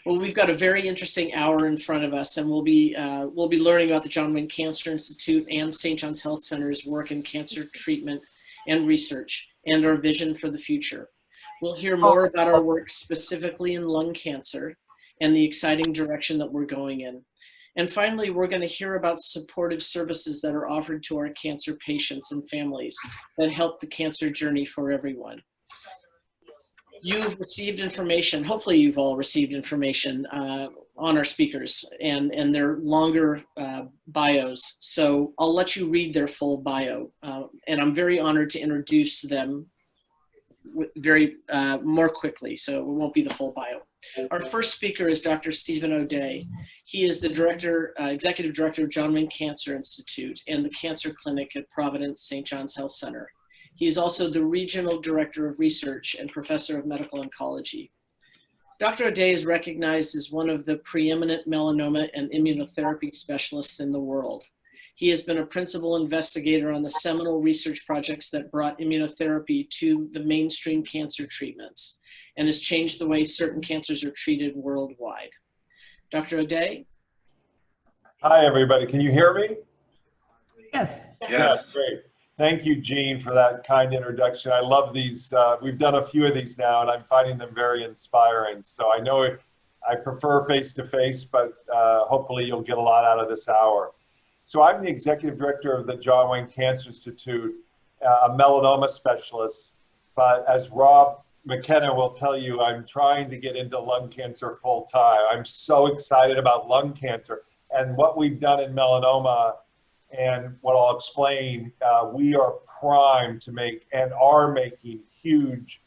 Well, we've got a very interesting hour in front of us, and we'll be learning about the John Wayne Cancer Institute and St. John's Health Center's work in cancer treatment and research, and our vision for the future. We'll hear more about our work specifically in lung cancer and the exciting direction that we're going in. And finally, we're going to hear about supportive services that are offered to our cancer patients and families that help the cancer journey for everyone. You've received information, hopefully you've all received information on our speakers and their longer bios. So I'll let you read their full bio. And I'm very honored to introduce them more quickly, so it won't be the full bio. Our first speaker is Dr. Stephen O'Day. He is the executive director of John Wayne Cancer Institute and the Cancer Clinic at Providence St. John's Health Center. He is also the regional director of research and professor of medical oncology. Dr. O'Day is recognized as one of the preeminent melanoma and immunotherapy specialists in the world. He has been a principal investigator on the seminal research projects that brought immunotherapy to the mainstream cancer treatments and has changed the way certain cancers are treated worldwide. Dr. O'Day? Hi, everybody. Can you hear me? Yes. Yeah, great. Thank you, Gene, for that kind introduction. I love these. We've done a few of these now, and I'm finding them very inspiring. So I know I prefer face-to-face, but hopefully you'll get a lot out of this hour. So I'm the executive director of the John Wayne Cancer Institute, a melanoma specialist. But as Rob McKenna will tell you, I'm trying to get into lung cancer full time. I'm so excited about lung cancer and what we've done in melanoma. And what I'll explain, we are primed to make and are making huge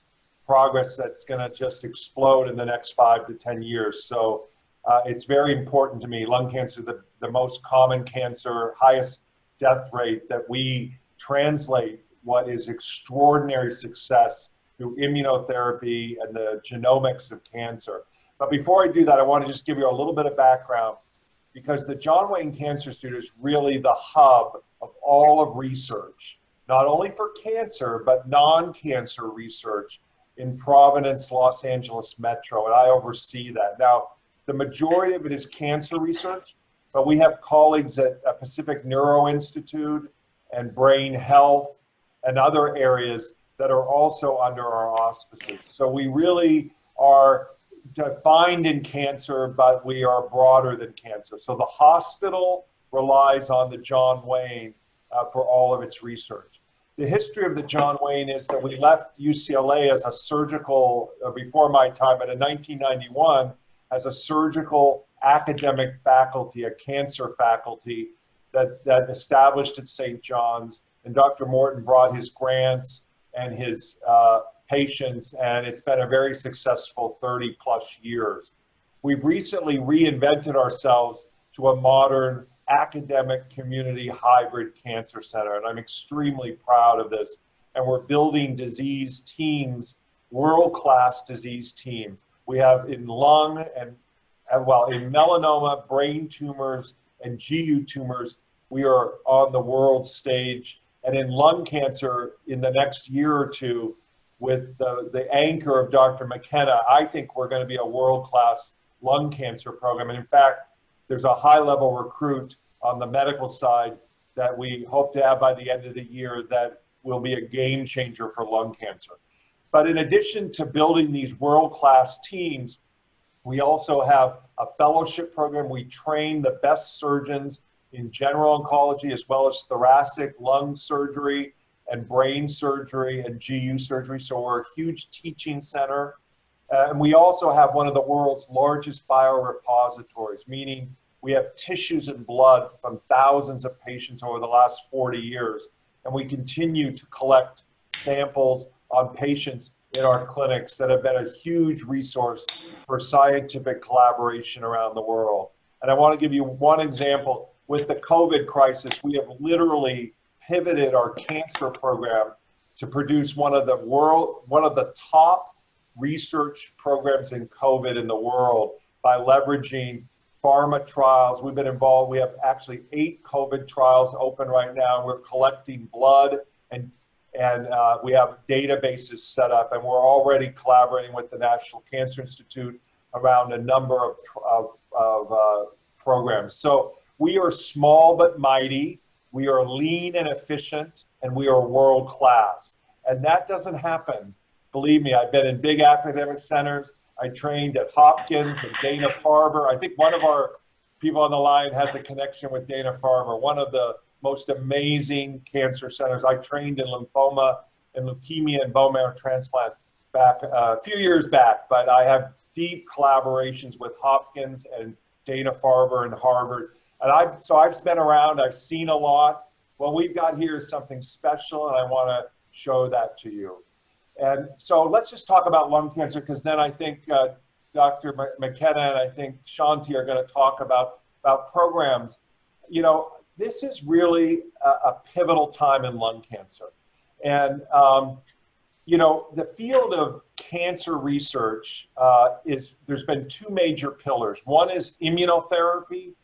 progress that's going to just explode in the next 5 to 10 years. So it's very important to me. Lung cancer, the most common cancer, highest death rate, that we translate what is extraordinary success through immunotherapy and the genomics of cancer. But before I do that, I want to just give you a little bit of background, because the John Wayne Cancer Institute is really the hub of all of research, not only for cancer, but non-cancer research in Providence, Los Angeles Metro, and I oversee that. Now, the majority of it is cancer research, but we have colleagues at Pacific Neuro Institute and Brain Health and other areas that are also under our auspices. So we really are defined in cancer, but we are broader than cancer. So the hospital relies on the John Wayne for all of its research. The history of the John Wayne is that we left UCLA as a surgical, before my time, but in 1991, as a surgical academic faculty, a cancer faculty that established at St. John's. And Dr. Morton brought his grants and his patients, and it's been a very successful 30 plus years. We've recently reinvented ourselves to a modern academic community hybrid cancer center, and I'm extremely proud of this. And we're building disease teams, world-class disease teams. We have in lung and in melanoma, brain tumors, and GU tumors, we are on the world stage. And in lung cancer, in the next year or two, with the anchor of Dr. McKenna, I think we're going to be a world-class lung cancer program. And in fact, there's a high-level recruit on the medical side that we hope to have by the end of the year that will be a game changer for lung cancer. But in addition to building these world-class teams, we also have a fellowship program. We train the best surgeons in general oncology, as well as thoracic, lung surgery, and brain surgery and GU surgery. So we're a huge teaching center. And we also have one of the world's largest biorepositories, meaning we have tissues and blood from thousands of patients over the last 40 years. And we continue to collect samples on patients in our clinics that have been a huge resource for scientific collaboration around the world. And I want to give you one example. With the COVID crisis, we have literally pivoted our cancer program to produce one of the top research programs in COVID in the world by leveraging pharma trials. We've been involved. We have actually 8 COVID trials open right now. We're collecting blood and we have databases set up, and we're already collaborating with the National Cancer Institute around a number of programs. So we are small but mighty, we are lean and efficient, and we are world class. And that doesn't happen. Believe me, I've been in big academic centers. I trained at Hopkins and Dana-Farber. I think one of our people on the line has a connection with Dana-Farber, one of the most amazing cancer centers. I trained in lymphoma and leukemia and bone marrow transplant back a few years back, but I have deep collaborations with Hopkins and Dana-Farber and Harvard. And so I've been around, I've seen a lot. What we've got here is something special, and I want to show that to you. And so let's just talk about lung cancer, because then I think Dr. McKenna and I think Shanti are going to talk about programs. You know, this is really a pivotal time in lung cancer. And, you know, the field of cancer research there's been two major pillars. One is immunotherapy,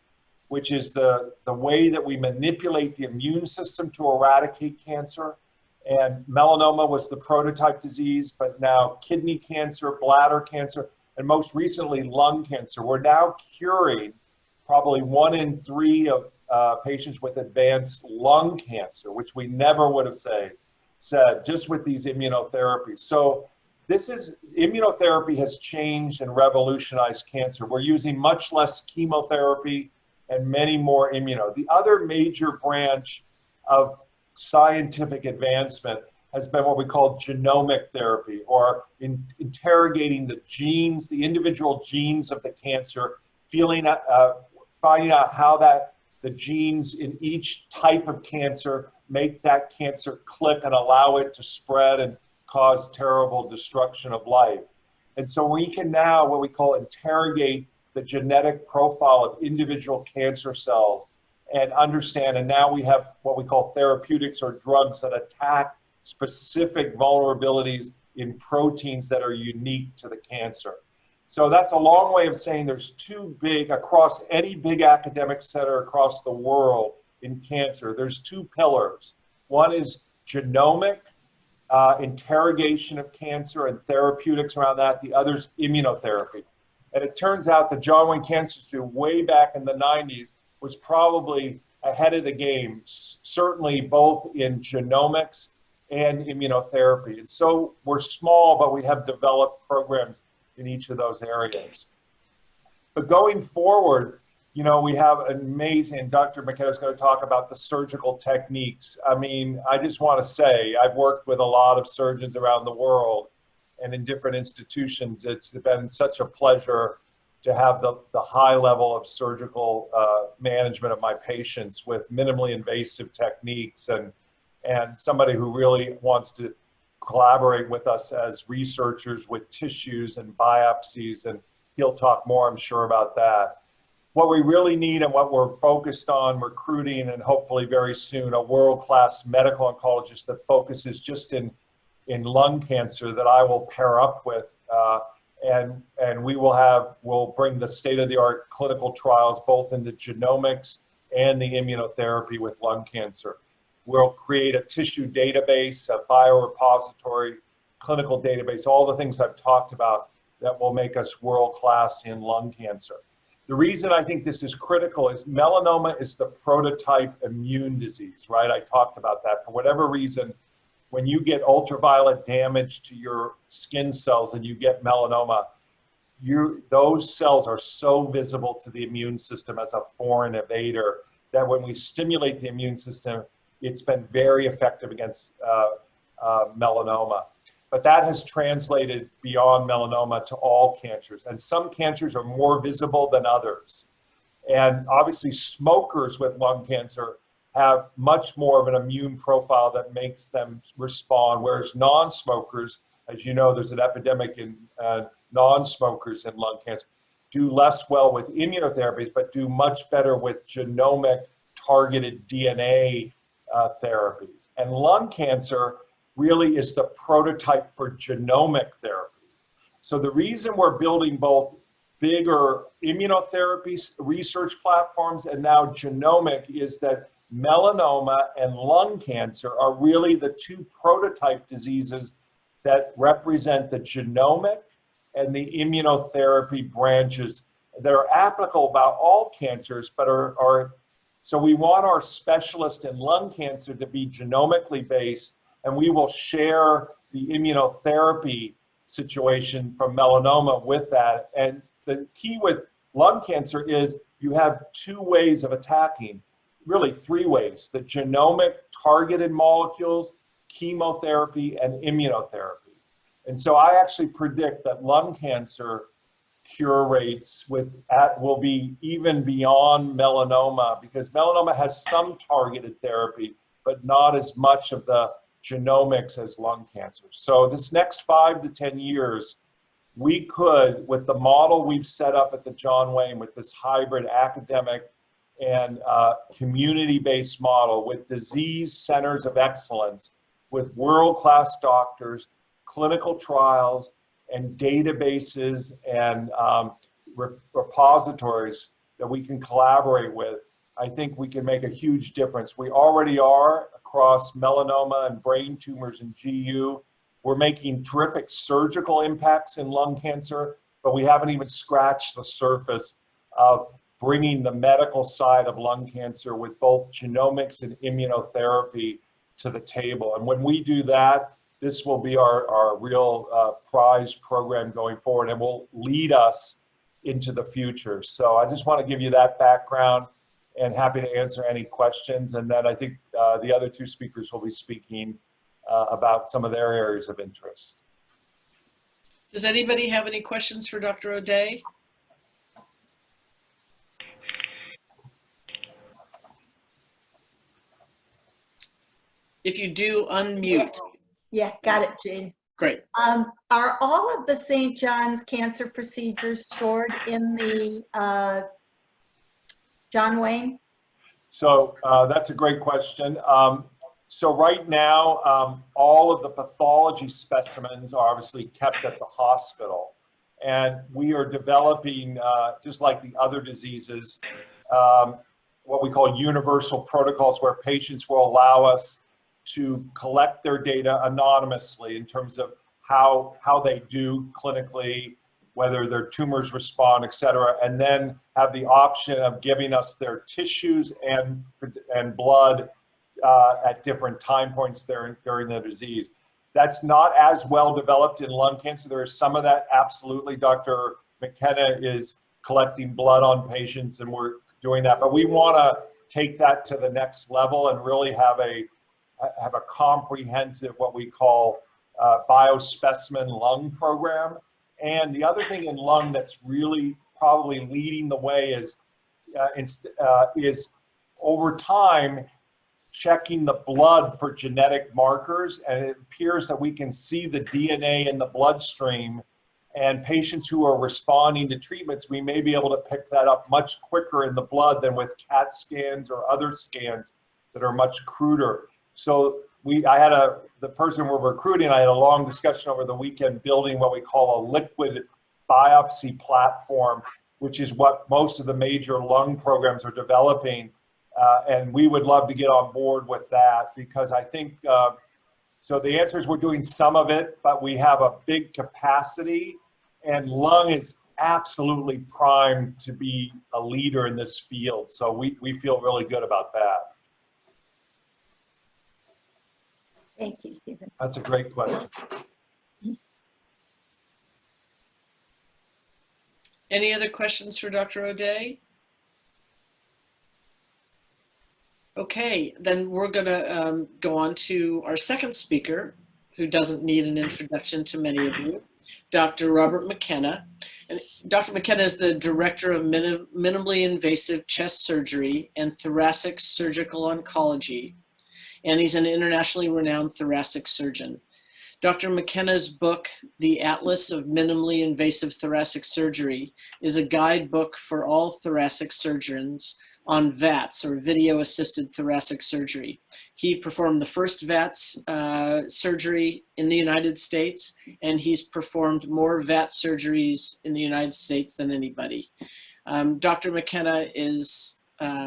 which is the way that we manipulate the immune system to eradicate cancer. And melanoma was the prototype disease, but now kidney cancer, bladder cancer, and most recently lung cancer. We're now curing probably 1 in 3 of patients with advanced lung cancer, which we never would have said just with these immunotherapies. So immunotherapy has changed and revolutionized cancer. We're using much less chemotherapy and many more immuno. The other major branch of scientific advancement has been what we call genomic therapy, or interrogating the genes, the individual genes of the cancer, finding out how the genes in each type of cancer make that cancer click and allow it to spread and cause terrible destruction of life. And so we can now, what we call, interrogate the genetic profile of individual cancer cells and understand, and now we have what we call therapeutics or drugs that attack specific vulnerabilities in proteins that are unique to the cancer. So that's a long way of saying there's two big, across any big academic center across the world in cancer, there's two pillars. One is genomic interrogation of cancer and therapeutics around that. The other is immunotherapy. And it turns out the John Wayne Cancer Institute way back in the 90s was probably ahead of the game, certainly both in genomics and immunotherapy. And so we're small, but we have developed programs in each of those areas. But going forward, you know, we have an amazing, Dr. McKenna is going to talk about the surgical techniques. I mean, I just want to say, I've worked with a lot of surgeons around the world and in different institutions. It's been such a pleasure to have the high level of surgical management of my patients with minimally invasive techniques, and somebody who really wants to collaborate with us as researchers with tissues and biopsies, and he'll talk more, I'm sure, about that. What we really need and what we're focused on recruiting, and hopefully very soon, a world-class medical oncologist that focuses just in lung cancer that I will pair up with. And we'll bring the state-of-the-art clinical trials, both in the genomics and the immunotherapy with lung cancer. We'll create a tissue database, a biorepository, clinical database, all the things I've talked about that will make us world-class in lung cancer. The reason I think this is critical is melanoma is the prototype immune disease, right? I talked about that. For whatever reason, when you get ultraviolet damage to your skin cells and you get melanoma, those cells are so visible to the immune system as a foreign invader that when we stimulate the immune system, it's been very effective against melanoma. But that has translated beyond melanoma to all cancers. And some cancers are more visible than others. And obviously smokers with lung cancer have much more of an immune profile that makes them respond, whereas non-smokers, as you know, there's an epidemic in non-smokers in lung cancer, do less well with immunotherapies, but do much better with genomic targeted DNA therapies. And lung cancer really is the prototype for genomic therapy. So the reason we're building both bigger immunotherapy research platforms and now genomic is that melanoma and lung cancer are really the two prototype diseases that represent the genomic and the immunotherapy branches that are applicable about all cancers, but so we want our specialist in lung cancer to be genomically based, and we will share the immunotherapy situation from melanoma with that. And the key with lung cancer is you have two ways of attacking, really three ways: the genomic targeted molecules, chemotherapy, and immunotherapy. And so I actually predict that lung cancer cure rates will be even beyond melanoma, because melanoma has some targeted therapy, but not as much of the genomics as lung cancer. So this next 5 to 10 years, we could, with the model we've set up at the John Wayne, with this hybrid academic and community-based model, with disease centers of excellence, with world-class doctors, clinical trials, and databases and repositories that we can collaborate with, I think we can make a huge difference. We already are across melanoma and brain tumors and GU. We're making terrific surgical impacts in lung cancer, but we haven't even scratched the surface of bringing the medical side of lung cancer with both genomics and immunotherapy to the table. And when we do that, this will be our real prize program going forward, and will lead us into the future. So I just want to give you that background, and happy to answer any questions. And then I think the other two speakers will be speaking about some of their areas of interest. Does anybody have any questions for Dr. O'Day? If you do, unmute. Yeah, got it, Jane. Great. Are all of the St. John's cancer procedures stored in the John Wayne? So that's a great question. So right now, all of the pathology specimens are obviously kept at the hospital. And we are developing, just like the other diseases, what we call universal protocols, where patients will allow us to collect their data anonymously in terms of how they do clinically, whether their tumors respond, et cetera, and then have the option of giving us their tissues and blood at different time points during the disease. That's not as well developed in lung cancer. There is some of that, absolutely. Dr. McKenna is collecting blood on patients, and we're doing that. But we want to take that to the next level and really have a comprehensive, what we call biospecimen lung program. And the other thing in lung that's really probably leading the way is over time checking the blood for genetic markers, and it appears that we can see the DNA in the bloodstream, and patients who are responding to treatments, we may be able to pick that up much quicker in the blood than with CAT scans or other scans that are much cruder. So the person we're recruiting, I had a long discussion over the weekend building what we call a liquid biopsy platform, which is what most of the major lung programs are developing. And we would love to get on board with that, because I think, so the answer is we're doing some of it, but we have a big capacity, and lung is absolutely primed to be a leader in this field. So we feel really good about that. Thank you, Stephen. That's a great question. Any other questions for Dr. O'Day? Okay, then we're going to go on to our second speaker, who doesn't need an introduction to many of you, Dr. Robert McKenna. And Dr. McKenna is the Director of Minimally Invasive Chest Surgery and Thoracic Surgical Oncology, and he's an internationally renowned thoracic surgeon. Dr. McKenna's book, The Atlas of Minimally Invasive Thoracic Surgery, is a guidebook for all thoracic surgeons on VATS, or video-assisted thoracic surgery. He performed the first VATS surgery in the United States, and he's performed more VATS surgeries in the United States than anybody. Dr. McKenna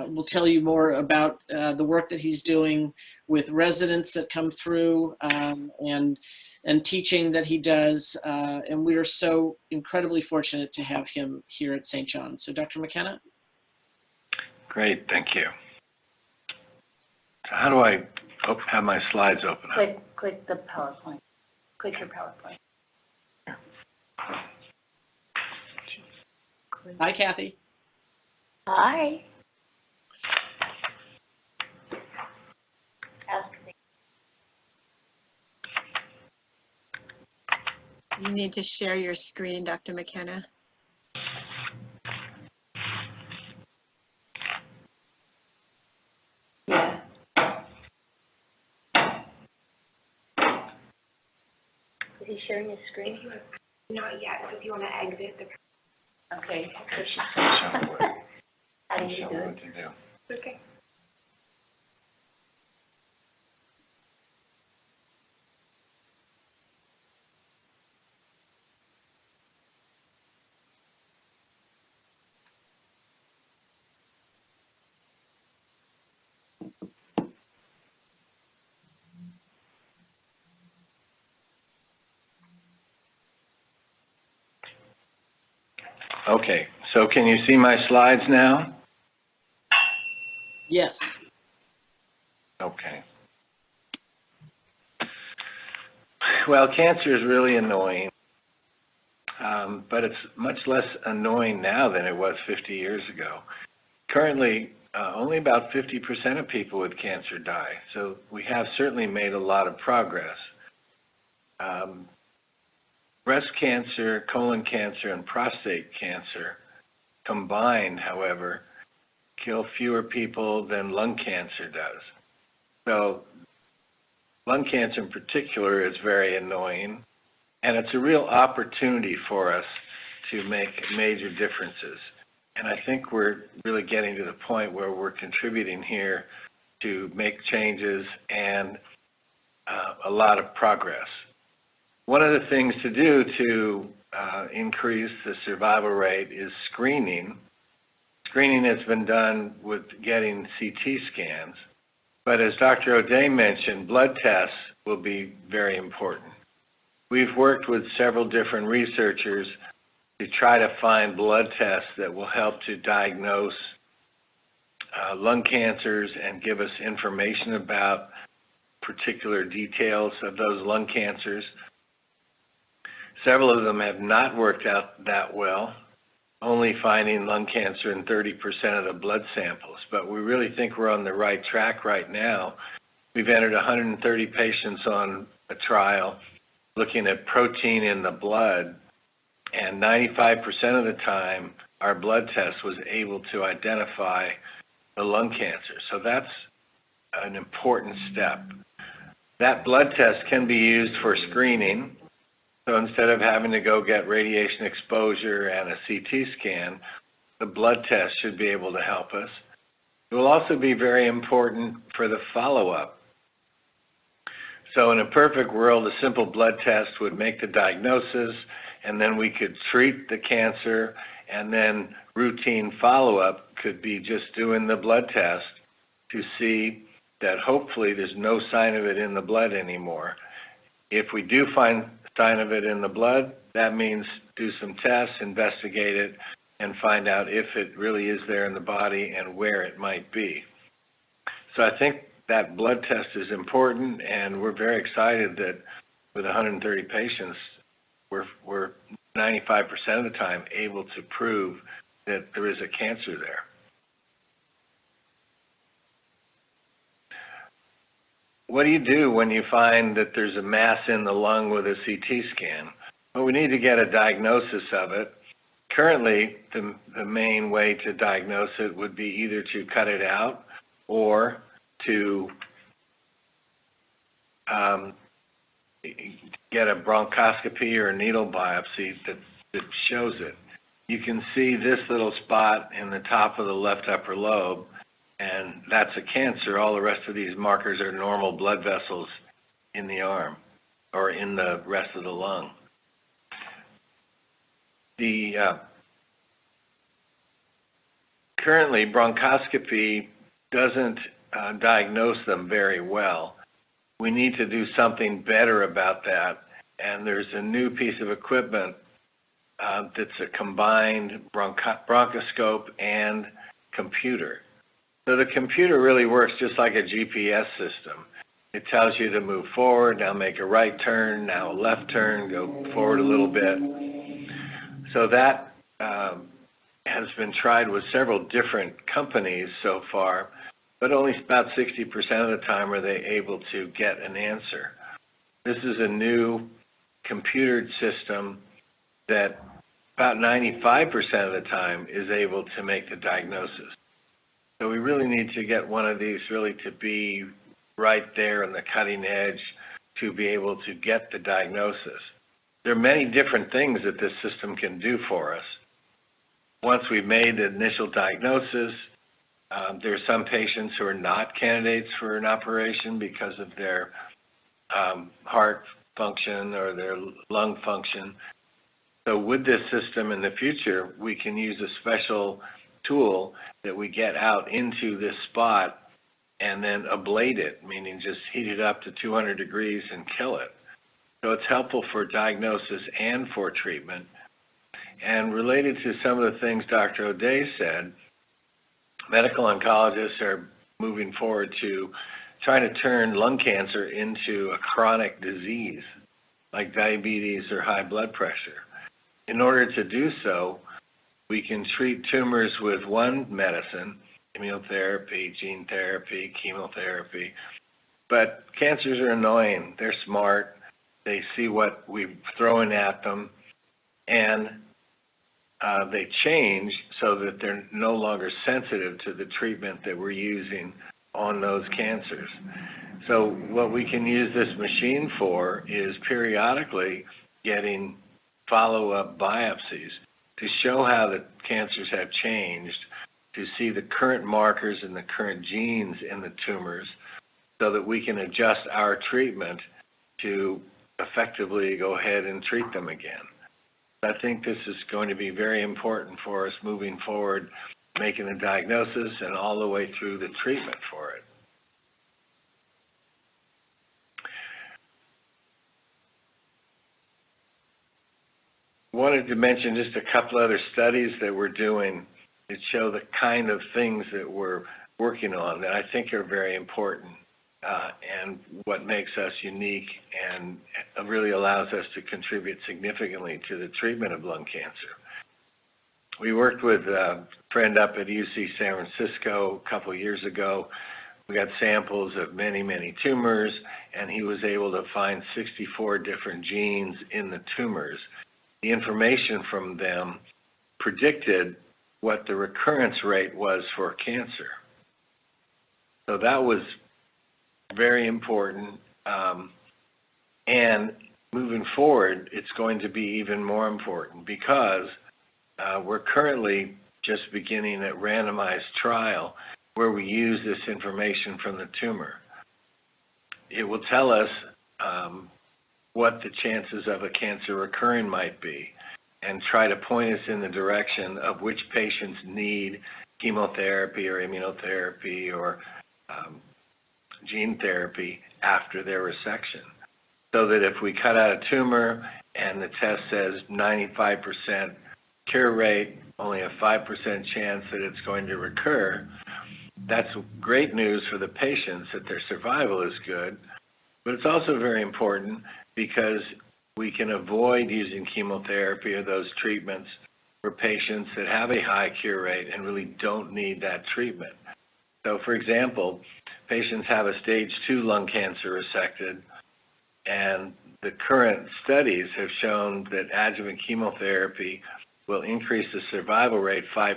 will tell you more about the work that he's doing with residents that come through and teaching that he does. And we are so incredibly fortunate to have him here at St. John. So Dr. McKenna? Great, thank you. So how do I have my slides open? Click the PowerPoint. Click your PowerPoint. Hi, Kathy. Hi. Ask me. You need to share your screen, Dr. McKenna. Is he sharing his screen? Not yet, so if you want to exit the. Okay. Show me what, How do you show do me it? what to do. Okay. Okay, so can you see my slides now? Yes. Okay. Well, cancer is really annoying, but it's much less annoying now than it was 50 years ago. Currently, only about 50% of people with cancer die, so we have certainly made a lot of progress. Breast cancer, colon cancer, and prostate cancer combined, however, kill fewer people than lung cancer does. So lung cancer in particular is very annoying, and it's a real opportunity for us to make major differences. And I think we're really getting to the point where we're contributing here to make changes and a lot of progress. One of the things to do to increase the survival rate is screening. Screening has been done with getting CT scans, but as Dr. O'Day mentioned, blood tests will be very important. We've worked with several different researchers to try to find blood tests that will help to diagnose lung cancers and give us information about particular details of those lung cancers. Several of them have not worked out that well, only finding lung cancer in 30% of the blood samples. But we really think we're on the right track right now. We've entered 130 patients on a trial looking at protein in the blood, and 95% of the time, our blood test was able to identify the lung cancer. So that's an important step. That blood test can be used for screening. So instead of having to go get radiation exposure and a CT scan, the blood test should be able to help us. It will also be very important for the follow-up. So in a perfect world, a simple blood test would make the diagnosis, and then we could treat the cancer, and then routine follow-up could be just doing the blood test to see that hopefully there's no sign of it in the blood anymore. If we do find sign of it in the blood, that means do some tests, investigate it, and find out if it really is there in the body and where it might be. So I think that blood test is important, and we're very excited that with 130 patients, we're 95% of the time able to prove that there is a cancer there. What do you do when you find that there's a mass in the lung with a CT scan? Well, we need to get a diagnosis of it. Currently, the main way to diagnose it would be either to cut it out or to get a bronchoscopy or a needle biopsy that shows it. You can see this little spot in the top of the left upper lobe, and that's a cancer. All the rest of these markers are normal blood vessels in the arm or in the rest of the lung. Currently, bronchoscopy doesn't diagnose them very well. We need to do something better about that, and there's a new piece of equipment that's a combined bronchoscope and computer. So the computer really works just like a GPS system. It tells you to move forward, now make a right turn, now a left turn, go forward a little bit. So that has been tried with several different companies so far, but only about 60% of the time are they able to get an answer. This is a new computered system that about 95% of the time is able to make the diagnosis. So we really need to get one of these really to be right there on the cutting edge to be able to get the diagnosis. There are many different things that this system can do for us. Once we've made the initial diagnosis, there are some patients who are not candidates for an operation because of their heart function or their lung function. So with this system in the future, we can use a special tool that we get out into this spot and then ablate it, meaning just heat it up to 200 degrees and kill it. So it's helpful for diagnosis and for treatment. And related to some of the things Dr. O'Day said, medical oncologists are moving forward to trying to turn lung cancer into a chronic disease like diabetes or high blood pressure. In order to do so, we can treat tumors with one medicine, immunotherapy, gene therapy, chemotherapy, but cancers are annoying. They're smart. They see what we're throwing at them, and they change so that they're no longer sensitive to the treatment that we're using on those cancers. So what we can use this machine for is periodically getting follow-up biopsies to show how the cancers have changed, to see the current markers and the current genes in the tumors so that we can adjust our treatment to effectively go ahead and treat them again. I think this is going to be very important for us moving forward, making the diagnosis and all the way through the treatment for it. Wanted to mention just a couple other studies that we're doing that show the kind of things that we're working on that I think are very important and what makes us unique and really allows us to contribute significantly to the treatment of lung cancer. We worked with a friend up at UC San Francisco a couple of years ago. We got samples of many, many tumors, and he was able to find 64 different genes in the tumors. The information from them predicted what the recurrence rate was for cancer. So that was very important. And moving forward, it's going to be even more important because we're currently just beginning a randomized trial where we use this information from the tumor. It will tell us what the chances of a cancer recurring might be and try to point us in the direction of which patients need chemotherapy or immunotherapy or gene therapy after their resection. So that if we cut out a tumor and the test says 95% cure rate, only a 5% chance that it's going to recur, that's great news for the patients that their survival is good, but it's also very important because we can avoid using chemotherapy or those treatments for patients that have a high cure rate and really don't need that treatment. So for example, patients have a stage 2 lung cancer resected, and the current studies have shown that adjuvant chemotherapy will increase the survival rate 5%.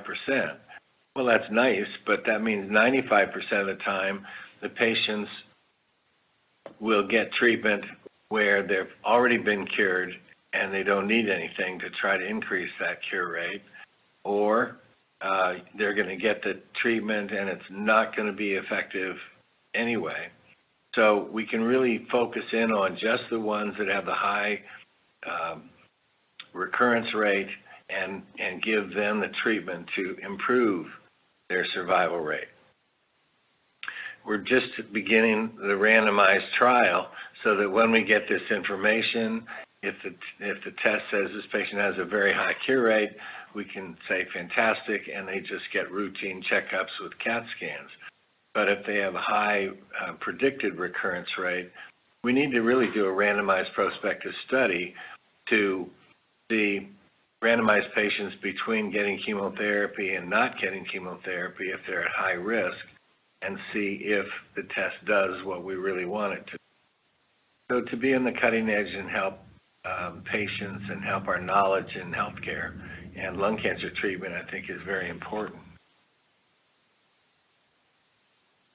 Well, that's nice, but that means 95% of the time the patients will get treatment where they've already been cured and they don't need anything to try to increase that cure rate, or they're going to get the treatment and it's not going to be effective anyway. So we can really focus in on just the ones that have the high recurrence rate and give them the treatment to improve their survival rate. we're just beginning the randomized trial so that when we get this information, if the test says this patient has a very high cure rate, we can say fantastic, and they just get routine checkups with CAT scans. But if they have a high predicted recurrence rate, we need to really do a randomized prospective study to see randomized patients between getting chemotherapy and not getting chemotherapy if they're at high risk, and see if the test does what we really want it to. So to be on the cutting edge and help patients and help our knowledge in healthcare and lung cancer treatment, I think, is very important.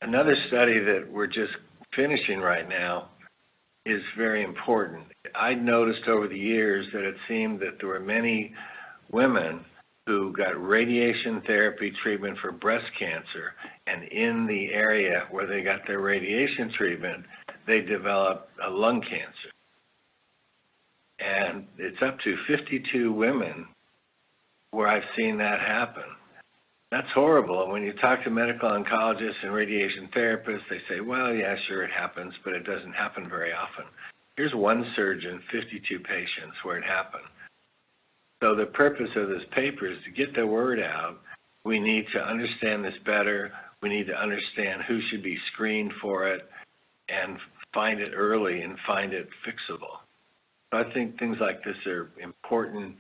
Another study that we're just finishing right now is very important. I noticed over the years that it seemed that there were many women who got radiation therapy treatment for breast cancer, and in the area where they got their radiation treatment, they developed a lung cancer. And it's up to 52 women where I've seen that happen. That's horrible. And when you talk to medical oncologists and radiation therapists, they say, well, yeah, sure, it happens, but it doesn't happen very often. Here's one surgeon, 52 patients where it happened. So the purpose of this paper is to get the word out. We need to understand this better. We need to understand who should be screened for it and find it early and find it fixable. So I think things like this are important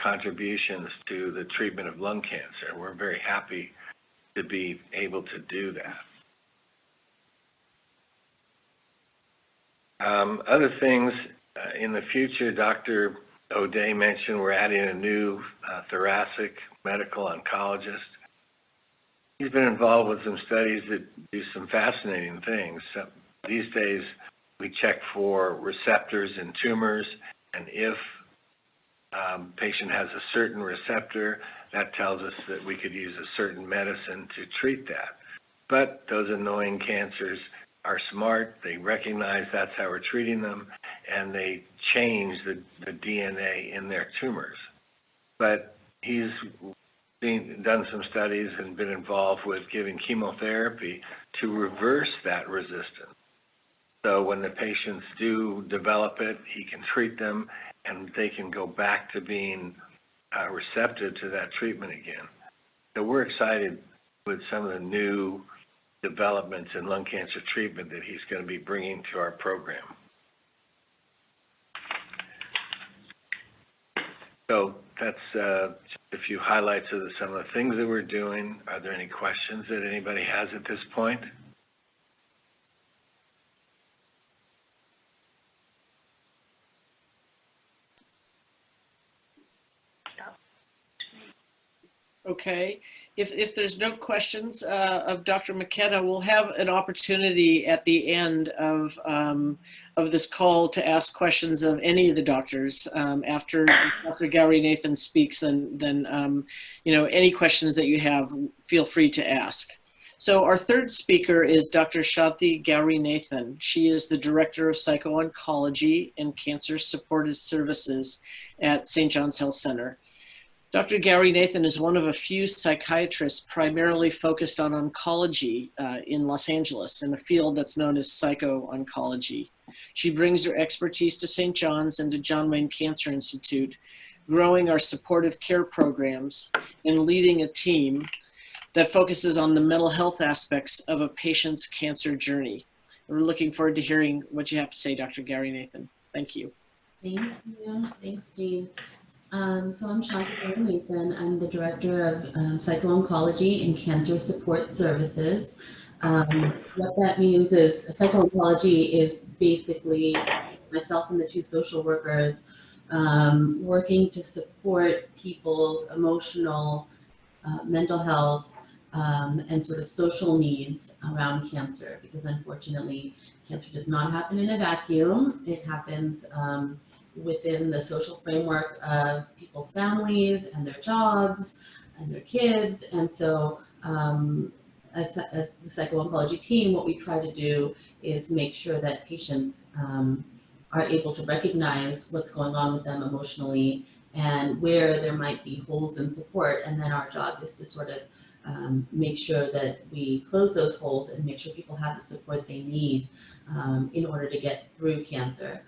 contributions to the treatment of lung cancer. We're very happy to be able to do that. Other things in the future, Dr. O'Day mentioned we're adding a new thoracic medical oncologist. He's been involved with some studies that do some fascinating things. So these days, we check for receptors in tumors, and if patient has a certain receptor, that tells us that we could use a certain medicine to treat that. But those annoying cancers are smart. They recognize that's how we're treating them, and they change the DNA in their tumors. But he's done some studies and been involved with giving chemotherapy to reverse that resistance. So when the patients do develop it, he can treat them, and they can go back to being receptive to that treatment again. So we're excited with some of the new developments in lung cancer treatment that he's going to be bringing to our program. So that's just a few highlights of some of the things that we're doing. Are there any questions that anybody has at this point? Okay, if there's no questions of Dr. McKenna, we'll have an opportunity at the end of this call to ask questions of any of the doctors. After Dr. Gowrinathan speaks, then you know, any questions that you have, feel free to ask. So our third speaker is Dr. Shanti Gowrinathan. She is the Director of Psycho-Oncology and Cancer Supportive Services at St. John's Health Center. Dr. Gowrinathan is one of a few psychiatrists primarily focused on oncology in Los Angeles, in a field that's known as psycho-oncology. She brings her expertise to St. John's and to John Wayne Cancer Institute, growing our supportive care programs and leading a team that focuses on the mental health aspects of a patient's cancer journey. We're looking forward to hearing what you have to say, Dr. Gowrinathan. Thank you. Thank you. Thanks, Jean. So I'm Shanti Gowrinathan. I'm the Director of Psycho-Oncology and Cancer Support Services. What that means is psycho-oncology is basically myself and the two social workers working to support people's emotional, mental health, and sort of social needs around cancer, because unfortunately, cancer does not happen in a vacuum. It happens within the social framework of people's families and their jobs and their kids. And so as the psycho-oncology team, what we try to do is make sure that patients are able to recognize what's going on with them emotionally and where there might be holes in support. And then our job is to sort of make sure that we close those holes and make sure people have the support they need in order to get through cancer.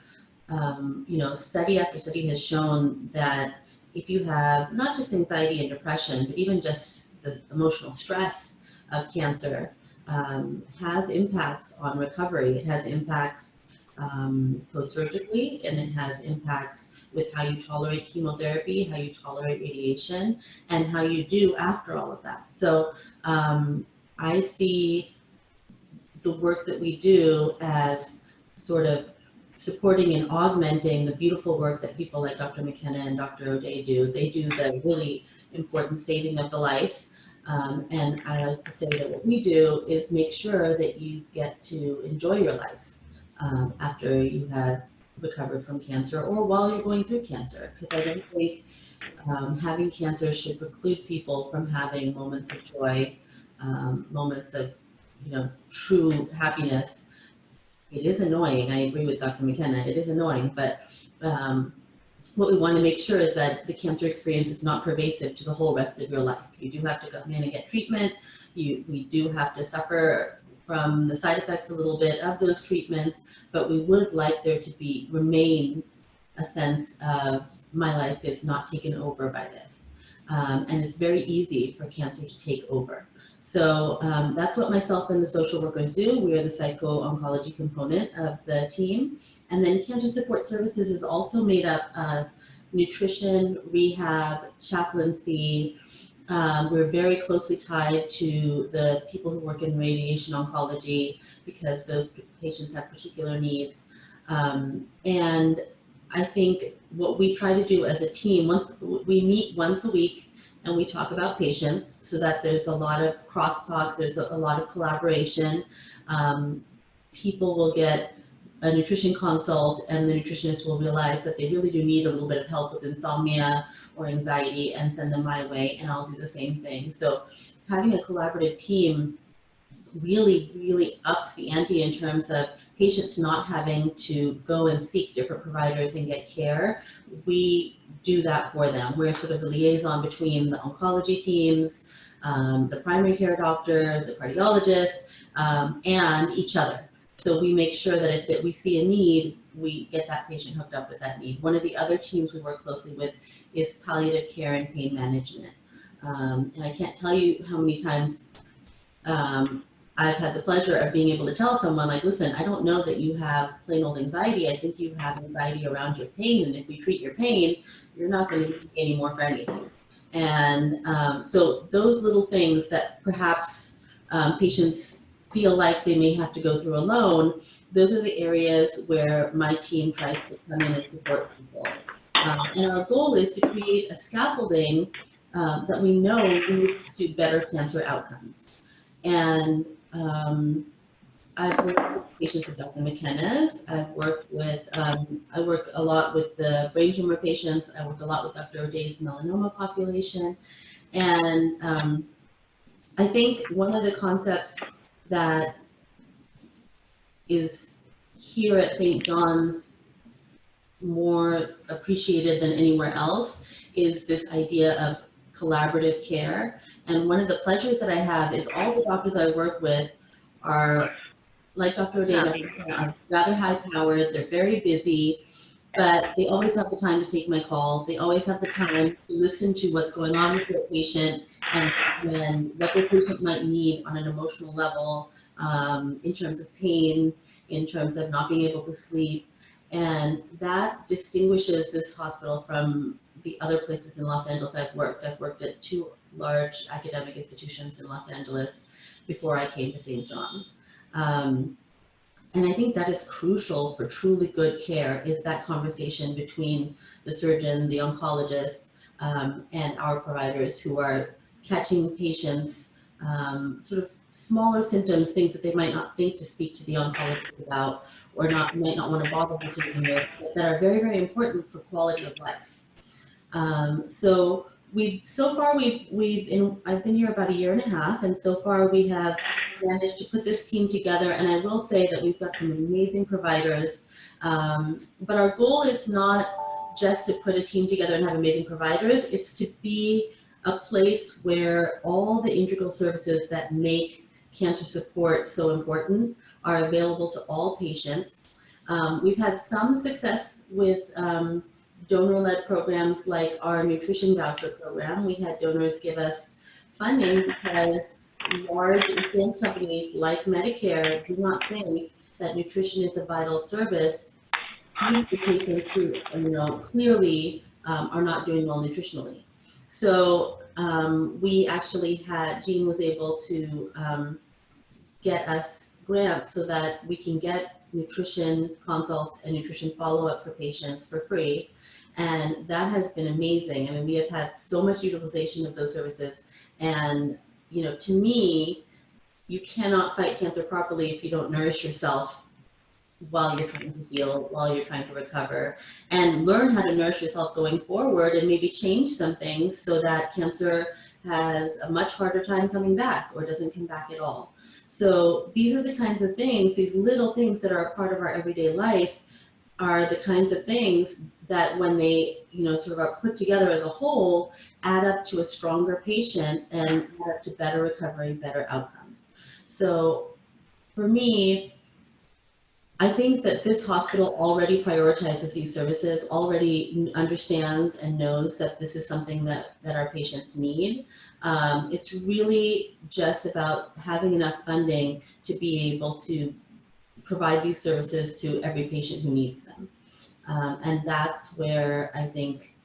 Study after study has shown that if you have not just anxiety and depression, but even just the emotional stress of cancer, has impacts on recovery. It has impacts post-surgically, and it has impacts with how you tolerate chemotherapy, how you tolerate radiation, and how you do after all of that. So I see the work that we do as sort of supporting and augmenting the beautiful work that people like Dr. McKenna and Dr. O'Day do. They do the really important saving of the life. And I like to say that what we do is make sure that you get to enjoy your life after you have recovered from cancer or while you're going through cancer. Because I don't think having cancer should preclude people from having moments of joy, moments of true happiness. It is annoying. I agree with Dr. McKenna. It is annoying, but what we want to make sure is that the cancer experience is not pervasive to the whole rest of your life. You do have to come in and get treatment. We do have to suffer from the side effects a little bit of those treatments, but we would like there to remain a sense of my life is not taken over by this. And it's very easy for cancer to take over. So that's what myself and the social workers do. We are the psycho-oncology component of the team. And then Cancer Support Services is also made up of nutrition, rehab, chaplaincy. We're very closely tied to the people who work in radiation oncology because those patients have particular needs. And I think what we try to do as a team, we meet once a week and we talk about patients so that there's a lot of crosstalk, there's a lot of collaboration. People will get a nutrition consult and the nutritionist will realize that they really do need a little bit of help with insomnia or anxiety and send them my way, and I'll do the same thing. So having a collaborative team really, really ups the ante in terms of patients not having to go and seek different providers and get care. We do that for them. We're sort of the liaison between the oncology teams, the primary care doctor, the cardiologist, and each other. So we make sure that if we see a need, we get that patient hooked up with that need. One of the other teams we work closely with is palliative care and pain management. And I can't tell you how many times I've had the pleasure of being able to tell someone, like, listen, I don't know that you have plain old anxiety. I think you have anxiety around your pain. And if we treat your pain, you're not going to need any more for anything. And so those little things that perhaps patients feel like they may have to go through alone, those are the areas where my team tries to come in and support people. And our goal is to create a scaffolding that we know leads to better cancer outcomes. And I've worked with patients of Dr. McKenna's. I've worked with, I work a lot with the brain tumor patients. I work a lot with Dr. O'Day's melanoma population. And I think one of the concepts that is here at St. John's more appreciated than anywhere else is this idea of collaborative care. And one of the pleasures that I have is all the doctors I work with are, like Dr. O'Day, are rather high powered, they're very busy, but they always have the time to take my call. They always have the time to listen to what's going on with their patient and what their patient might need on an emotional level, in terms of pain, in terms of not being able to sleep. And that distinguishes this hospital from the other places in Los Angeles I've worked. I've worked at 2 large academic institutions in Los Angeles before I came to St. John's. And I think that is crucial for truly good care, is that conversation between the surgeon, the oncologist, and our providers who are catching patients' sort of smaller symptoms, things that they might not think to speak to the oncologist about, or might not want to bother the surgeon with, but that are very, very important for quality of life. So I've been here about 1.5 years, and so far we have managed to put this team together. And I will say that we've got some amazing providers, but our goal is not just to put a team together and have amazing providers. It's to be a place where all the integral services that make cancer support so important are available to all patients. We've had some success with donor-led programs like our nutrition voucher program. We had donors give us funding because large insurance companies like Medicare do not think that nutrition is a vital service, even for patients who, clearly are not doing well nutritionally. So we actually Jean was able to get us grants so that we can get nutrition consults and nutrition follow-up for patients for free. And that has been amazing. I mean, we have had so much utilization of those services. And, to me, you cannot fight cancer properly if you don't nourish yourself while you're trying to heal, while you're trying to recover, and learn how to nourish yourself going forward and maybe change some things so that cancer has a much harder time coming back or doesn't come back at all. So these are the kinds of things, these little things that are a part of our everyday life are the kinds of things that when they, sort of are put together as a whole, add up to a stronger patient and add up to better recovery, better outcomes. So for me, I think that this hospital already prioritizes these services, already understands and knows that this is something that our patients need. It's really just about having enough funding to be able to provide these services to every patient who needs them. And that's where I think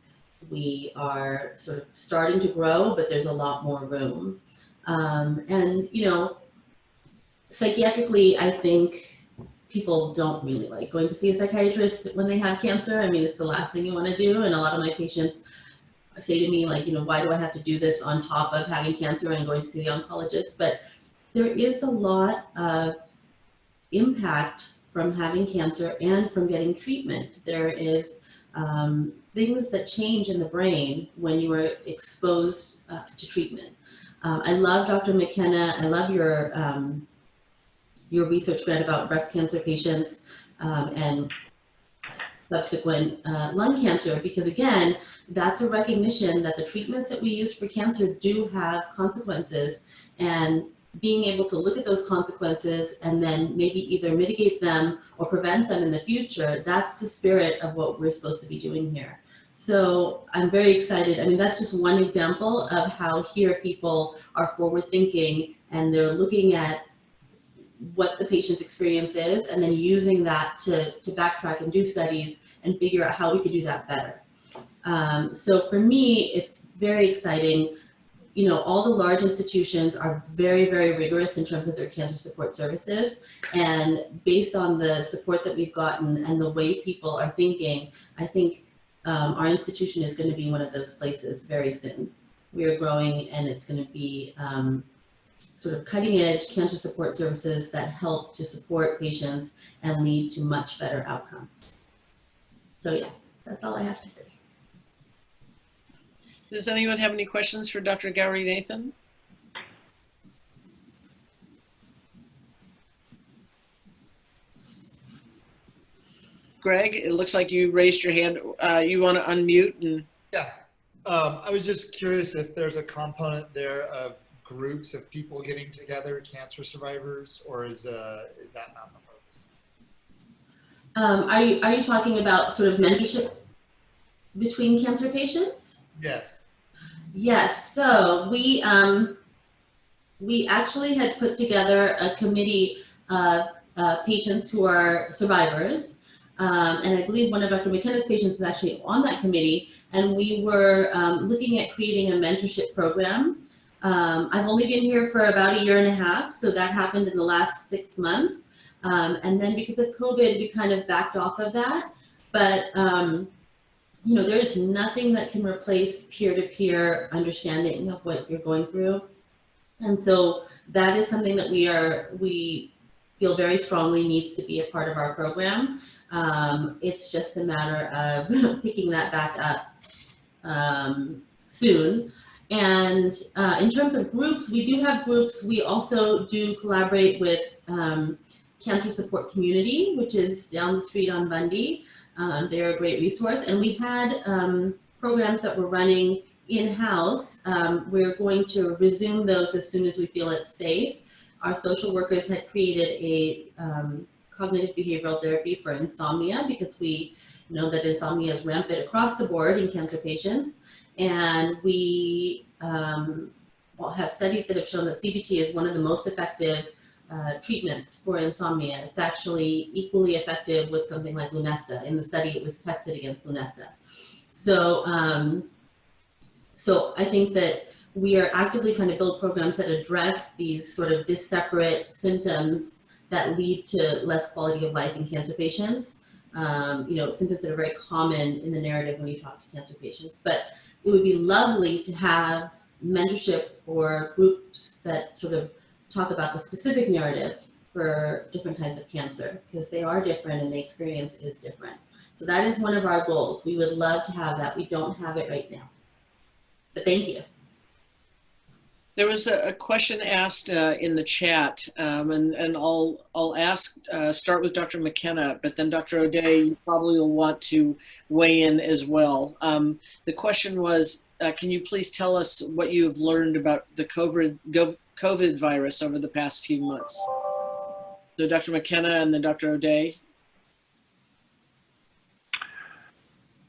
we are sort of starting to grow, but there's a lot more room. And, psychiatrically, I think people don't really like going to see a psychiatrist when they have cancer. I mean, it's the last thing you want to do. And a lot of my patients say to me, like, why do I have to do this on top of having cancer and going to see the oncologist? But there is a lot of impact from having cancer and from getting treatment. There is things that change in the brain when you are exposed to treatment. I love Dr. McKenna. I love your research grant about breast cancer patients and subsequent lung cancer, because again, that's a recognition that the treatments that we use for cancer do have consequences, and being able to look at those consequences and then maybe either mitigate them or prevent them in the future, that's the spirit of what we're supposed to be doing here. So I'm very excited. I mean, that's just one example of how here people are forward thinking and they're looking at what the patient's experience is and then using that to backtrack and do studies and figure out how we could do that better. So for me, it's very exciting. All the large institutions are very, very rigorous in terms of their cancer support services. And based on the support that we've gotten and the way people are thinking, I think our institution is going to be one of those places very soon. We are growing, and it's going to be sort of cutting edge cancer support services that help to support patients and lead to much better outcomes. So yeah, that's all I have to say. Does anyone have any questions for Dr. Gowrinathan? Greg, it looks like you raised your hand. You want to unmute? And yeah, I was just curious if there's a component there of groups of people getting together, cancer survivors, or is that not the focus? Are you talking about sort of mentorship between cancer patients? Yes. Yes. So we actually had put together a committee of patients who are survivors, and I believe one of Dr. McKenna's patients is actually on that committee. And we were looking at creating a mentorship program. I've only been here for about 1.5 years, so that happened in the last 6 months. And then because of COVID, we kind of backed off of that. But there is nothing that can replace peer-to-peer understanding of what you're going through. And so that is something that we feel very strongly needs to be a part of our program. It's just a matter of picking that back up soon. And in terms of groups, we do have groups. We also do collaborate with Cancer Support Community, which is down the street on Bundy. They're a great resource. And we had programs that were running in-house. We're going to resume those as soon as we feel it's safe. Our social workers had created a cognitive behavioral therapy for insomnia because we know that insomnia is rampant across the board in cancer patients. And we have studies that have shown that CBT is one of the most effective treatments for insomnia. It's actually equally effective with something like Lunesta. In the study, it was tested against Lunesta. So, so I think that we are actively trying to build programs that address these sort of disparate symptoms that lead to less quality of life in cancer patients. You know, symptoms that are very common in the narrative when you talk to cancer patients. But it would be lovely to have mentorship or groups that sort of talk about the specific narrative for different kinds of cancer, because they are different and the experience is different. So that is one of our goals. We would love to have that. We don't have it right now. But thank you. There was a question asked in the chat, and I'll ask, start with Dr. McKenna, but then Dr. O'Day, you probably will want to weigh in as well. The question was, can you please tell us what you have learned about the COVID virus over the past few months? So Dr. McKenna and then Dr. O'Day.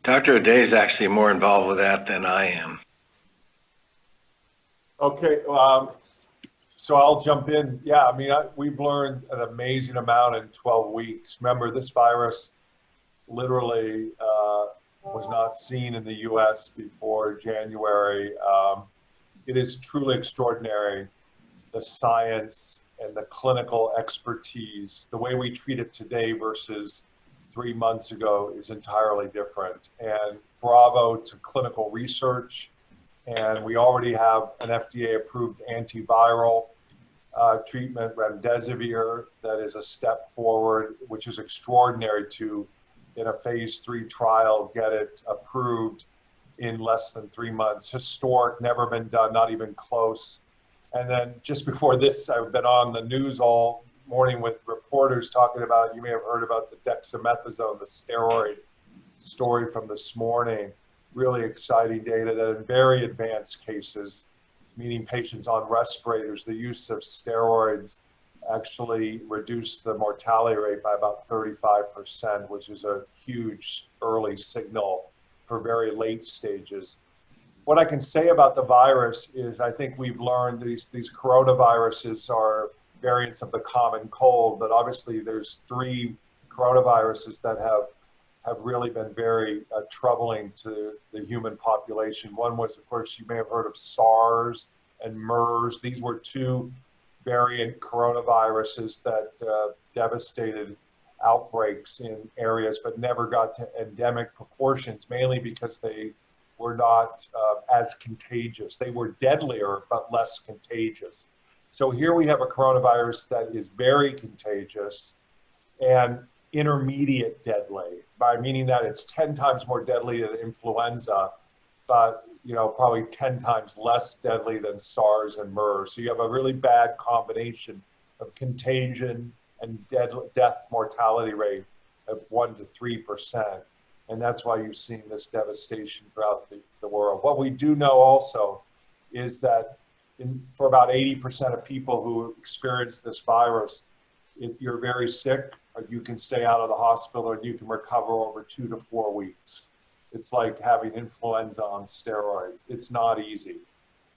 Dr. O'Day is actually more involved with that than I am. Okay, so I'll jump in. Yeah, I mean, we've learned an amazing amount in 12 weeks. Remember, this virus literally was not seen in the US before January. It is truly extraordinary, the science and the clinical expertise. The way we treat it today versus 3 months ago is entirely different. And bravo to clinical research. And we already have an FDA-approved antiviral treatment, remdesivir, that is a step forward, which is extraordinary to, in a phase 3 trial, get it approved in less than 3 months. Historic, never been done, not even close. And then just before this, I've been on the news all morning with reporters talking about, you may have heard about the dexamethasone, the steroid story from this morning. Really exciting data that in very advanced cases, meaning patients on respirators, the use of steroids actually reduced the mortality rate by about 35%, which is a huge early signal for very late stages. What I can say about the virus is I think we've learned these coronaviruses are variants of the common cold, but obviously there's 3 coronaviruses that have really been very troubling to the human population. One was, of course, you may have heard of SARS and MERS. These were 2 variant coronaviruses that devastated outbreaks in areas, but never got to endemic proportions, mainly because they were not as contagious. They were deadlier, but less contagious. So here we have a coronavirus that is very contagious and intermediate deadly, by meaning that it's 10 times more deadly than influenza, but probably 10 times less deadly than SARS and MERS. So you have a really bad combination of contagion and death mortality rate of 1 to 3%. And that's why you've seen this devastation throughout the world. What we do know also is that for about 80% of people who experience this virus, if you're very sick, you can stay out of the hospital and you can recover over 2 to 4 weeks. It's like having influenza on steroids. It's not easy.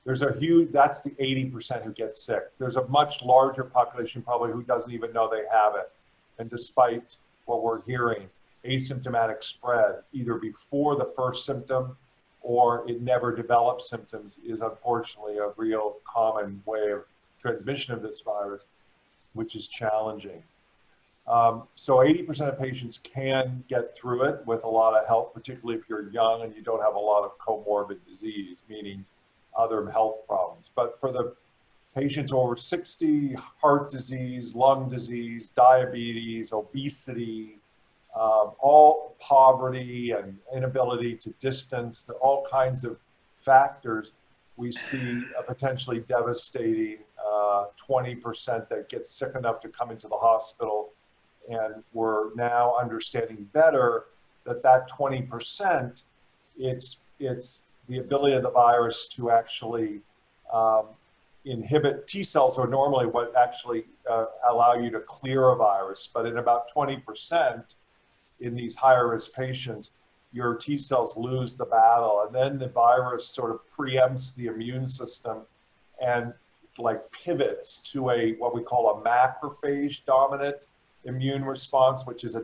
That's the 80% who get sick. There's a much larger population probably who doesn't even know they have it. And despite what we're hearing, asymptomatic spread, either before the first symptom or it never develops symptoms, is unfortunately a real common way of transmission of this virus, which is challenging. So 80% of patients can get through it with a lot of help, particularly if you're young and you don't have a lot of comorbid disease, meaning other health problems. But for the patients over 60, heart disease, lung disease, diabetes, obesity, all poverty and inability to distance, all kinds of factors, we see a potentially devastating 20% that gets sick enough to come into the hospital. And we're now understanding better that 20%, it's the ability of the virus to actually inhibit T cells are normally what actually allow you to clear a virus, but in about 20% in these higher risk patients, your T cells lose the battle, and then the virus sort of preempts the immune system and like pivots to a what we call a macrophage dominant immune response, which is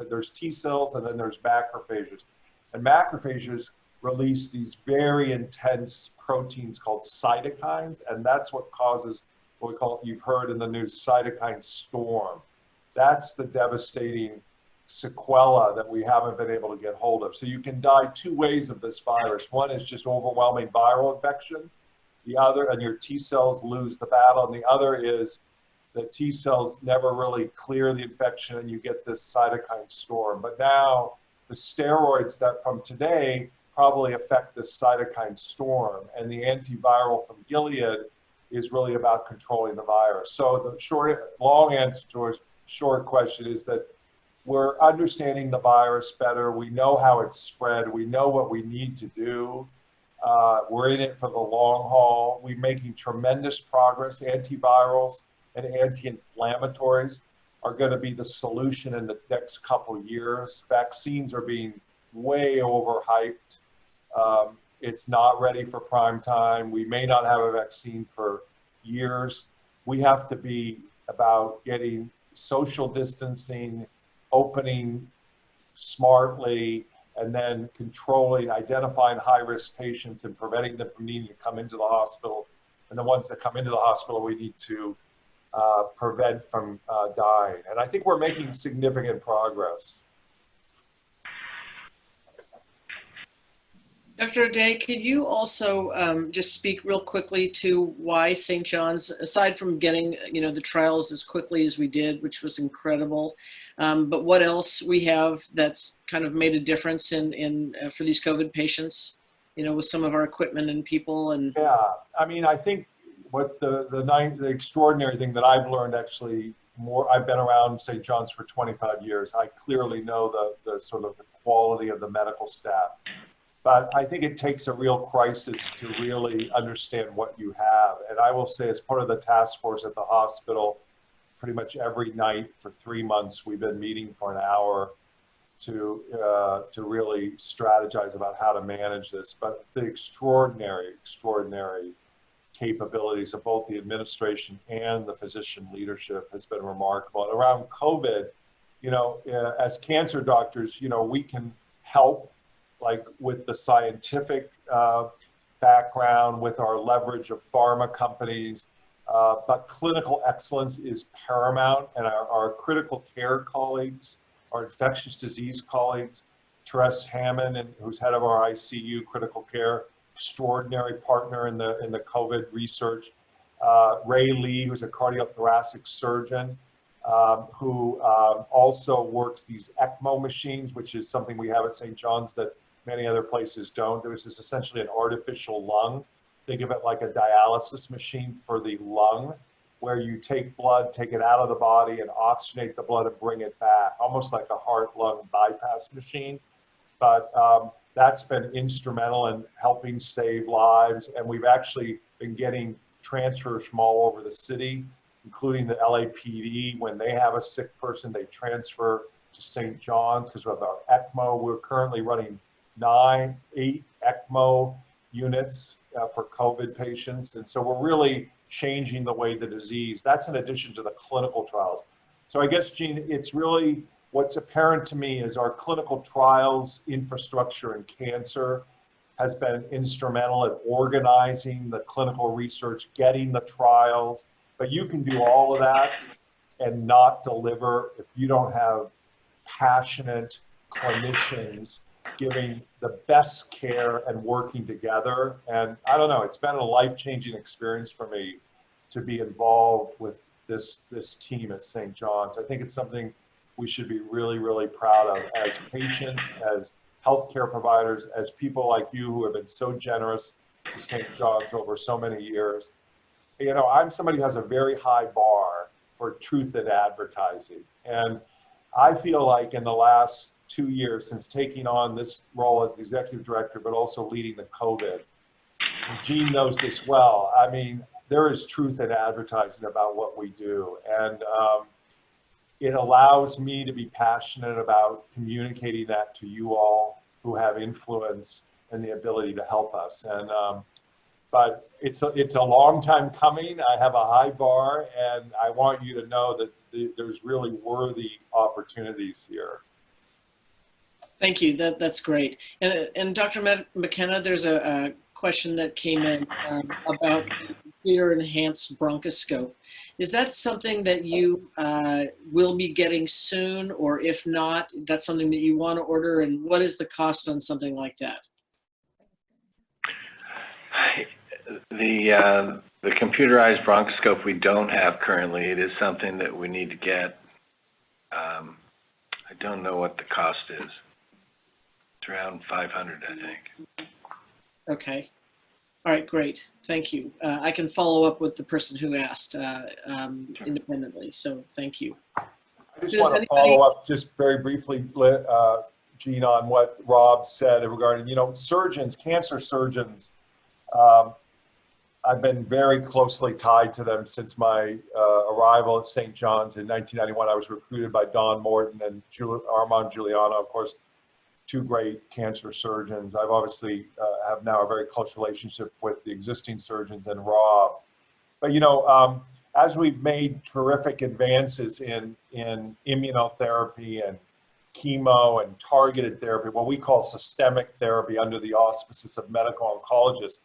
there's T cells and then there's macrophages. And macrophages release these very intense proteins called cytokines, and that's what causes what we call, you've heard in the news, cytokine storm. That's the devastating sequela that we haven't been able to get hold of. So you can die two ways of this virus. One is just overwhelming viral infection. The other, and your T cells lose the battle. And the other is that T cells never really clear the infection and you get this cytokine storm. But now the steroids that from today probably affect this cytokine storm, and the antiviral from Gilead is really about controlling the virus. So the long answer to a short question is that we're understanding the virus better. We know how it's spread. We know what we need to do. We're in it for the long haul. We're making tremendous progress. Antivirals and anti-inflammatories are going to be the solution in the next couple of years. Vaccines are being way overhyped. It's not ready for prime time. We may not have a vaccine for years. We have to be about getting social distancing, opening smartly, and then controlling, identifying high-risk patients and preventing them from needing to come into the hospital. And the ones that come into the hospital, we need to prevent from dying. And I think we're making significant progress. Dr. O'Day, could you also just speak real quickly to why St. John's, aside from getting the trials as quickly as we did, which was incredible, but what else we have that's kind of made a difference in for these COVID patients, with some of our equipment and people and. Yeah, I mean, I think what the extraordinary thing that I've learned actually more, I've been around St. John's for 25 years. I clearly know the sort of the quality of the medical staff. But I think it takes a real crisis to really understand what you have. And I will say, as part of the task force at the hospital, pretty much every night for 3 months, we've been meeting for an hour to really strategize about how to manage this. But the extraordinary capabilities of both the administration and the physician leadership has been remarkable. And around COVID, as cancer doctors, we can help, like with the scientific background, with our leverage of pharma companies, but clinical excellence is paramount, and our critical care colleagues, our infectious disease colleagues, Therese Hammond, who's head of our ICU critical care, extraordinary partner in the COVID research, Ray Lee, who's a cardiothoracic surgeon, who also works these ECMO machines, which is something we have at St. John's that many other places don't. This is essentially an artificial lung. Think of it like a dialysis machine for the lung, where you take blood, take it out of the body and oxygenate the blood and bring it back, almost like a heart-lung bypass machine. But that's been instrumental in helping save lives. And we've actually been getting transfers from all over the city, including the LAPD. When they have a sick person, they transfer to St. John's because of our ECMO. We're currently running 8 ECMO units for COVID patients. And so we're really changing the way the disease, that's in addition to the clinical trials. So I guess, Gene, it's really what's apparent to me is our clinical trials infrastructure in cancer has been instrumental at organizing the clinical research, getting the trials, but you can do all of that and not deliver if you don't have passionate clinicians giving the best care and working together. And I don't know, it's been a life-changing experience for me to be involved with this team at St. John's. I think it's something we should be really, really proud of as patients, as healthcare providers, as people like you who have been so generous to St. John's over so many years. I'm somebody who has a very high bar for truth in advertising. And I feel like in the last 2 years since taking on this role as executive director, but also leading the COVID, and Jean knows this well. I mean, there is truth in advertising about what we do. And it allows me to be passionate about communicating that to you all who have influence and the ability to help us. And but it's a long time coming. I have a high bar, and I want you to know that there's really worthy opportunities here. Thank you. That's great. And Dr. McKenna, there's a question that came in about the computer-enhanced bronchoscope. Is that something that you will be getting soon, or if not, that's something that you want to order? And what is the cost on something like that? The computerized bronchoscope we don't have currently. It is something that we need to get. I don't know what the cost is. It's around $500, I think. Okay. All right, great. Thank you. I can follow up with the person who asked independently, so thank you. I just want to follow up just very briefly, Jean, on what Rob said regarding, surgeons, cancer surgeons. I've been very closely tied to them since my arrival at St. John's in 1991. I was recruited by Don Morton and Armand Giuliano, of course, two great cancer surgeons. I've obviously have now a very close relationship with the existing surgeons and Rob. But, as we've made terrific advances in immunotherapy and chemo and targeted therapy, what we call systemic therapy under the auspices of medical oncologists,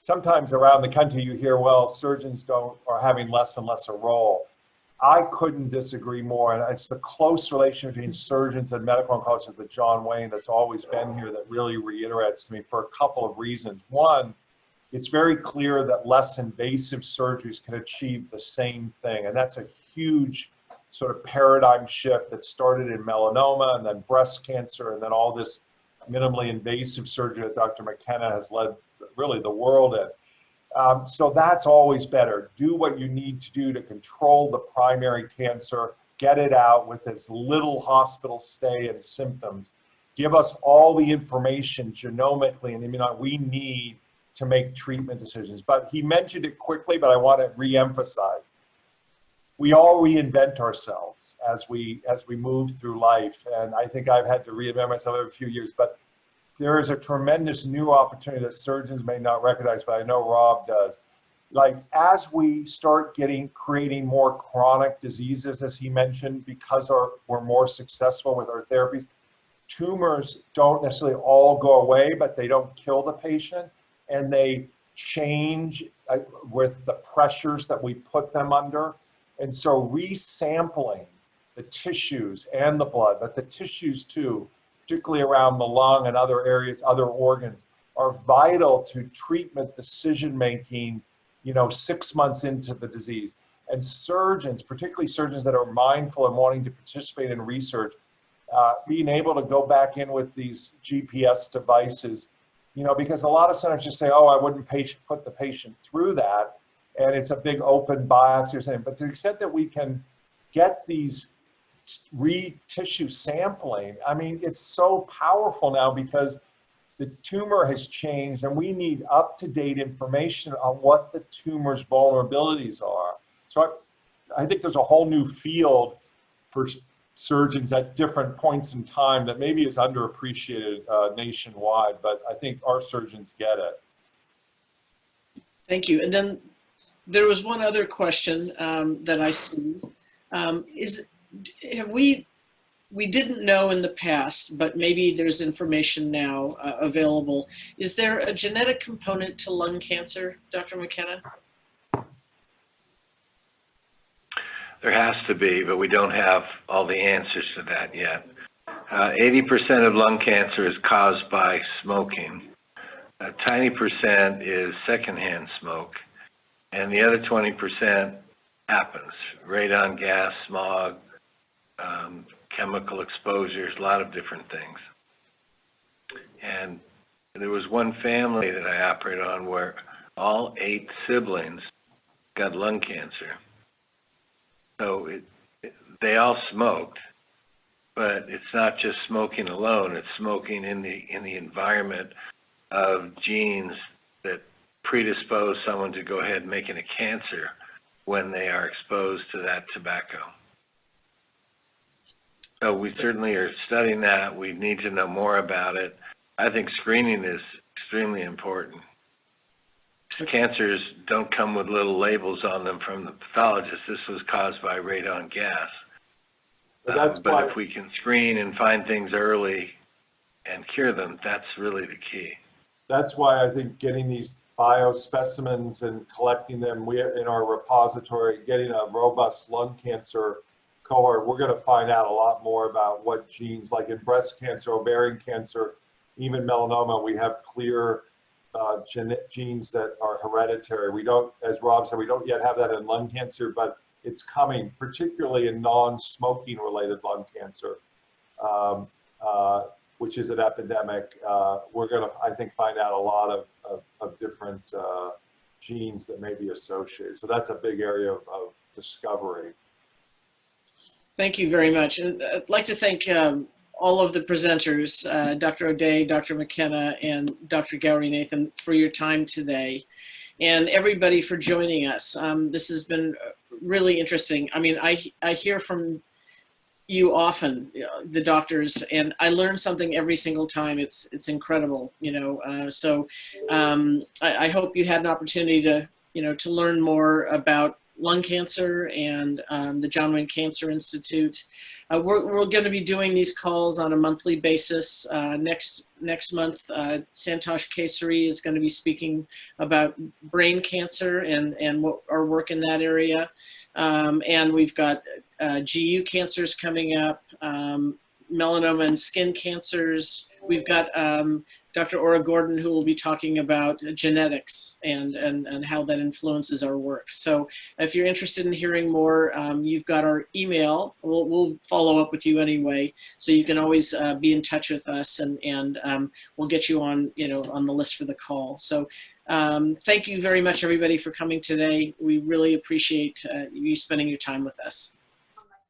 sometimes around the country you hear, well, surgeons are having less and less a role. I couldn't disagree more, and it's the close relation between surgeons and medical oncologists with John Wayne that's always been here that really reiterates to me for a couple of reasons. One, it's very clear that less invasive surgeries can achieve the same thing, and that's a huge sort of paradigm shift that started in melanoma and then breast cancer and then all this minimally invasive surgery that Dr. McKenna has led really the world in. So that's always better. Do what you need to do to control the primary cancer, get it out with as little hospital stay and symptoms. Give us all the information genomically and immunologically we need to make treatment decisions. But he mentioned it quickly, but I want to re-emphasize. We all reinvent ourselves as we move through life. And I think I've had to reinvent myself every few years, but there is a tremendous new opportunity that surgeons may not recognize, but I know Rob does. Like as we start creating more chronic diseases, as he mentioned, because we're more successful with our therapies, tumors don't necessarily all go away, but they don't kill the patient, and they change with the pressures that we put them under. And so resampling the tissues and the blood, but the tissues too, particularly around the lung and other areas, other organs, are vital to treatment decision-making, 6 months into the disease. And surgeons, particularly surgeons that are mindful and wanting to participate in research, being able to go back in with these GPS devices, because a lot of centers just say, oh, I wouldn't put the patient through that. And it's a big open biopsy or something. But to the extent that we can get these tissue sampling, I mean, it's so powerful now because the tumor has changed and we need up-to-date information on what the tumor's vulnerabilities are. So I think there's a whole new field for surgeons at different points in time that maybe is underappreciated nationwide, but I think our surgeons get it. Thank you. And then there was one other question that I see. We didn't know in the past, but maybe there's information now available. Is there a genetic component to lung cancer, Dr. McKenna? There has to be, but we don't have all the answers to that yet. 80% of lung cancer is caused by smoking. A tiny percent is secondhand smoke, and the other 20% happens. Radon gas, smog, chemical exposures, a lot of different things. And there was one family that I operated on where all 8 siblings got lung cancer. So they all smoked, but it's not just smoking alone. It's smoking in the environment of genes that predispose someone to go ahead and making a cancer when they are exposed to that tobacco. So we certainly are studying that. We need to know more about it. I think screening is extremely important. Cancers don't come with little labels on them from the pathologist. This was caused by radon gas. But if we can screen and find things early and cure them, that's really the key. That's why I think getting these biospecimens and collecting them in our repository, getting a robust lung cancer cohort, we're going to find out a lot more about what genes, like in breast cancer, ovarian cancer, even melanoma, we have clear genes that are hereditary. We don't, as Rob said, we don't yet have that in lung cancer, but it's coming, particularly in non-smoking related lung cancer, which is an epidemic. We're going to, I think, find out a lot of different genes that may be associated. So that's a big area of discovery. Thank you very much. And I'd like to thank all of the presenters, Dr. O'Day, Dr. McKenna, and Dr. Gowrinathan for your time today, and everybody for joining us. This has been really interesting. I mean, I hear from you often, the doctors, and I learn something every single time. It's incredible, you know. So I hope you had an opportunity to, you know, to learn more about lung cancer and the John Wayne Cancer Institute. We're going to be doing these calls on a monthly basis. Next month, Santosh Kesari is going to be speaking about brain cancer and what our work in that area. And we've got GU cancers coming up, melanoma and skin cancers. We've got Dr. Ora Gordon, who will be talking about genetics and how that influences our work. So if you're interested in hearing more, you've got our email. We'll follow up with you anyway, so you can always be in touch with us, and we'll get you on, you know, on the list for the call. So thank you very much, everybody, for coming today. We really appreciate you spending your time with us.